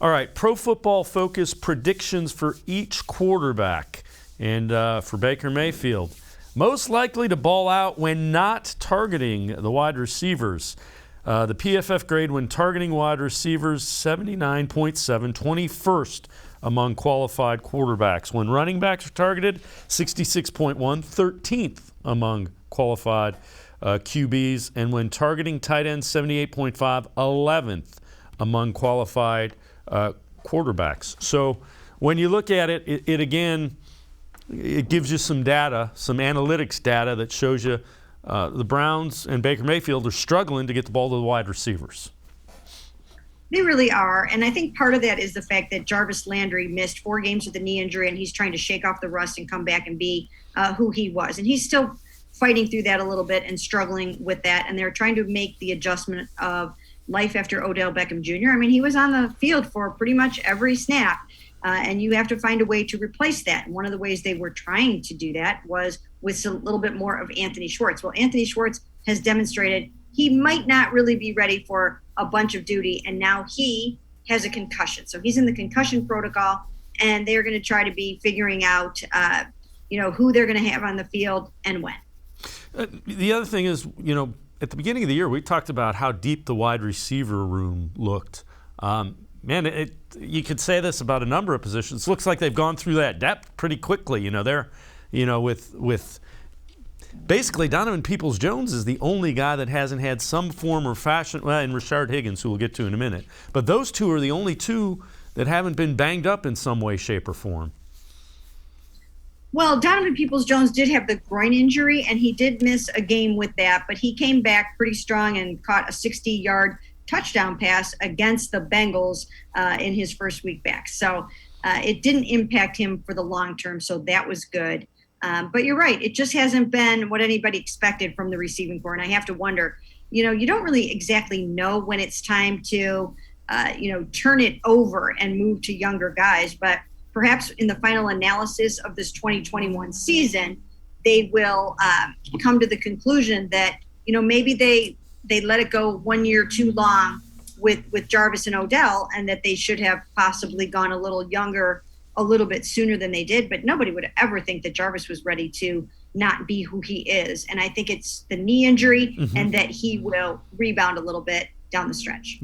All right, Pro Football Focus predictions for each quarterback. And for Baker Mayfield, most likely to ball out when not targeting the wide receivers. The PFF grade when targeting wide receivers, 79.7, 21st among qualified quarterbacks. When running backs are targeted, 66.1, 13th among qualified QBs. And when targeting tight ends, 78.5, 11th among qualified quarterbacks. So when you look at it, it again, it gives you some data, some analytics data that shows you the Browns and Baker Mayfield are struggling to get the ball to the wide receivers. They really are. And I think part of that is the fact that Jarvis Landry missed 4 games with a knee injury, and he's trying to shake off the rust and come back and be who he was. And he's still fighting through that a little bit and struggling with that. And they're trying to make the adjustment of life after Odell Beckham Jr. I mean, he was on the field for pretty much every snap, and you have to find a way to replace that. And one of the ways they were trying to do that was with a little bit more of Anthony Schwartz. Well, Anthony Schwartz has demonstrated he might not really be ready for a bunch of duty, and now he has a concussion. So he's in the concussion protocol, and they're going to try to be figuring out, who they're going to have on the field and when. The other thing is, at the beginning of the year, we talked about how deep the wide receiver room looked. You could say this about a number of positions. It looks like they've gone through that depth pretty quickly. They're, with basically Donovan Peoples-Jones is the only guy that hasn't had some form or fashion, and Rashard Higgins, who we'll get to in a minute. But those two are the only two that haven't been banged up in some way, shape, or form. Well, Donovan Peoples-Jones did have the groin injury, and he did miss a game with that, but he came back pretty strong and caught a 60-yard touchdown pass against the Bengals in his first week back. So it didn't impact him for the long term, so that was good. But you're right. It just hasn't been what anybody expected from the receiving corps. And I have to wonder, you don't really exactly know when it's time to, turn it over and move to younger guys. But perhaps in the final analysis of this 2021 season, they will come to the conclusion that, maybe they let it go 1 year too long with Jarvis and Odell, and that they should have possibly gone a little younger a little bit sooner than they did. But nobody would ever think that Jarvis was ready to not be who he is. And I think it's the knee injury and that he will rebound a little bit down the stretch.